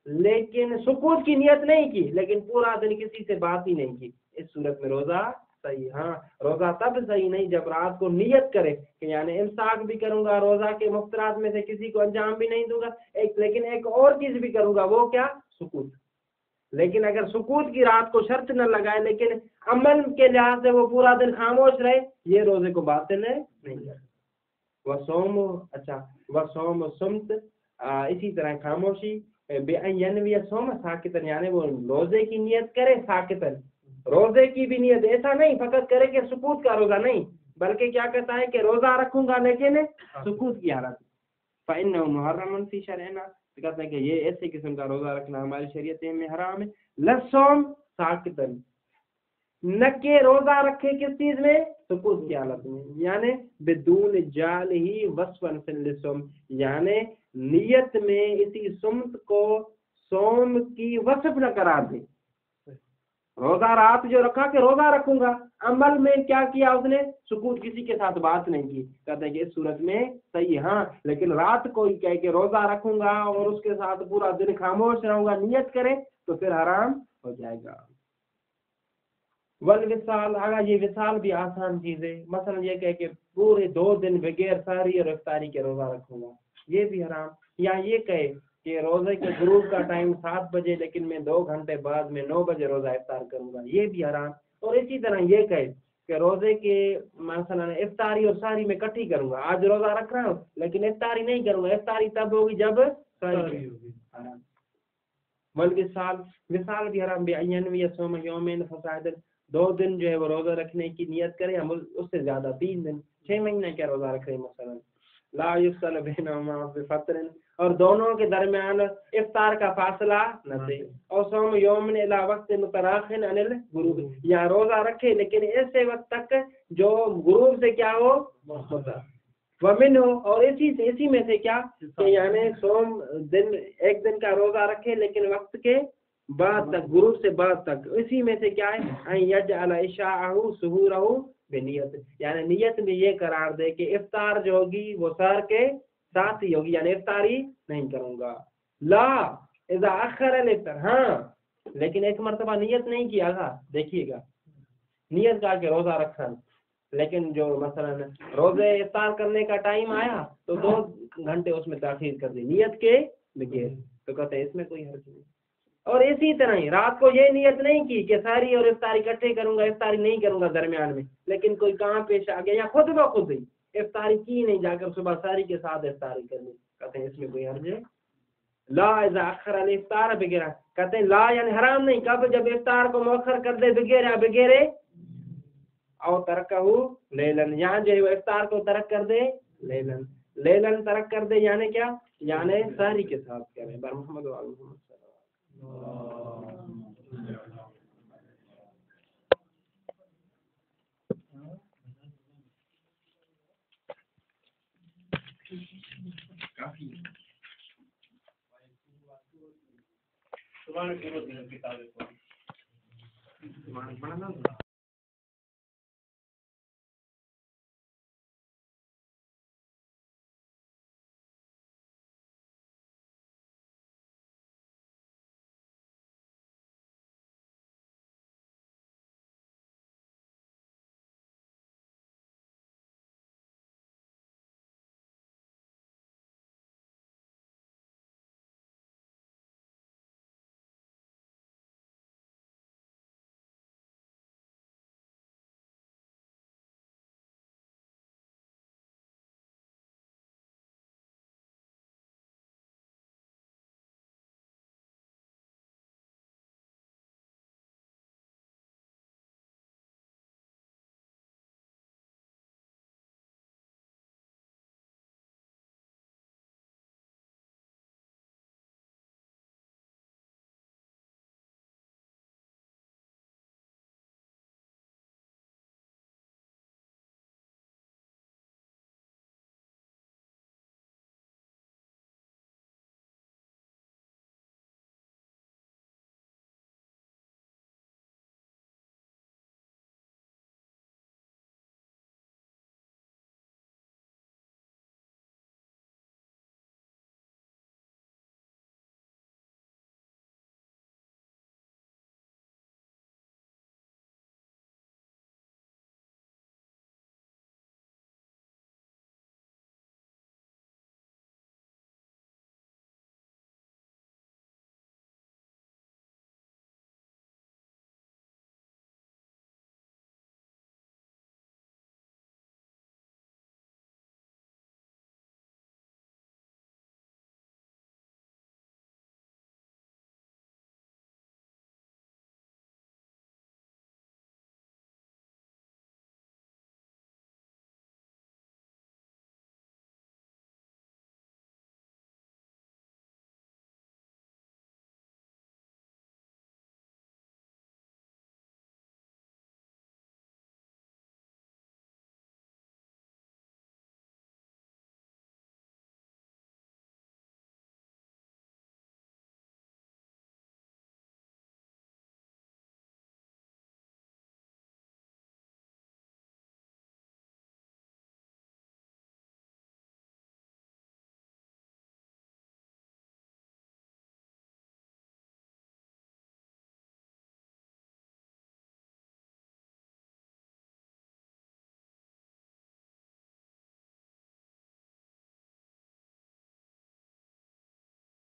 لیکن سکوت کی نیت نہیں کی، لیکن پورا دن کسی سے بات ہی نہیں کی، اس صورت میں روزہ صحیح. ہاں روزہ تب صحیح نہیں جب رات کو نیت کرے کہ یعنی امساک بھی کروں گا, روزہ کے مفطرات میں سے کسی کو انجام بھی نہیں دوں گا, لیکن ایک اور چیز بھی کروں گا, وہ کیا؟ سکوت. لیکن اگر سکوت کی رات کو شرط نہ لگائے لیکن عمل کے لحاظ سے وہ پورا دن خاموش رہے, یہ روزے کو باطل نہیں کرے. وصوم, اچھا وصوم سمت, اسی طرح خاموشی, بے ینوی صوم ساکتن, یعنی وہ روزے کی نیت کرے ساکتن, روزے کی بھی نیت, ایسا نہیں فقط کرے کہ سکوت کا روزہ نہیں, بلکہ کیا کہتا ہے کہ روزہ رکھوں گا لیکن سکوت کی حالت. فإنه محرم فی شرعنا, کہتا ہے کہ یہ ایسے قسم کا روزہ رکھنا ہماری شریعت میں حرام ہے. لصوم ساکتن, نہ کہ روزہ رکھے کس چیز میں؟ سکوت کی حالت میں, یعنی بدون جال ہی وصفن فی الصوم, یعنی نیت میں اسی سمت کو صوم کی وصف نہ قرار دے. روزہ رات جو رکھا کہ روزہ رکھوں گا, عمل میں کیا کیا اس نے؟ سکوت, کسی کے ساتھ بات نہیں کی. کہتے ہیں کہ اس صورت میں صحیح, ہاں لیکن رات کو ہی کہہ کہ روزہ رکھوں گا اور اس کے ساتھ پورا دن خاموش رہوں گا, نیت کرے تو پھر حرام ہو جائے گا. والوصال, اگر یہ وصال بھی آسان چیز ہے, مثلا یہ کہہ کہ پورے 2 دن بغیر سحری اور افطاری کے روزہ رکھوں گا, یہ بھی حرام. یا یہ کہے کہ روزے کے غروب کا ٹائم 7 بجے لیکن میں 2 گھنٹے بعد میں 9 بجے روزہ افطار کروں گا, یہ بھی حرام. اور اسی طرح یہ کہے کہ روزے کے مثلا افطاری اور سحری میں اکٹھی کروں گا, آج روزہ رکھ رہا ہوں لیکن افطاری نہیں کروں گا, افطاری تب ہوگی جب سحری ہوگی, حرام. والوصال, وصال بھی حرام. بے صوم یومین فصاعدا, 2 دن جو ہے وہ روزہ رکھنے کی نیت کرے, ہم اس سے زیادہ 3 دن 6 مہینے کیا روزہ رکھ رہے ہیں مثلا. لا یفصل بینہما بفطر, اور دونوں کے درمیان افطار کا فاصلہ نہ دے. اور صوم یومن الی وقت متراخن عن الغروب, یا روزہ رکھے لیکن ایسے وقت تک جو غروب سے کیا ہو ہوتا. ومن ہو, اور اسی میں سے کیا کہ یعنی صوم دن, ایک دن کا روزہ رکھے لیکن وقت کے بعد تک, غروب سے بعد تک. اسی میں سے کیا ہے ان یجعل عشاءہ سحورہ بنیت, یعنی نیت میں یہ قرار دے کہ افطار جو ہوگی وہ سحر کے ساتھ ہی ہوگی, یعنی افطاری نہیں کروں گا. لا اذا اخر الافطار, ہاں لیکن ایک مرتبہ نیت نہیں کیا تھا, دیکھیے گا نیت کا کہ روزہ رکھا, لیکن جو مثلا روزے افطار کرنے کا ٹائم آیا تو 2 گھنٹے اس میں تاخیر کر دی نیت کے بغیر, تو کہتے ہیں اس میں کوئی حرج نہیں. اور اسی طرح ہی رات کو یہ نیت نہیں کی کہ سحری اور افطاری اکٹھے کروں گا, افطاری نہیں کروں گا درمیان میں, لیکن کوئی کام پیش آ گیا یا خود بخود ہی افطاری کی نہیں, جا کر صبح سحری کے ساتھ افطاری کرنی, کہتے ہیں اس میں کوئی حرج ہے. لا اذا اخر الافطار بغیر, کہتے ہیں لا یعنی حرام نہیں, کب؟ جب افطار کو مؤخر کر دے بغیر او ترکہ لیلن, یہاں جو ہے وہ افطار کو ترک کر دے لیلن ترک کر دے, یعنی کیا؟ یعنی سحری کے ساتھ کرے. بر محمد و آل محمد کافی صبح میں کتابیں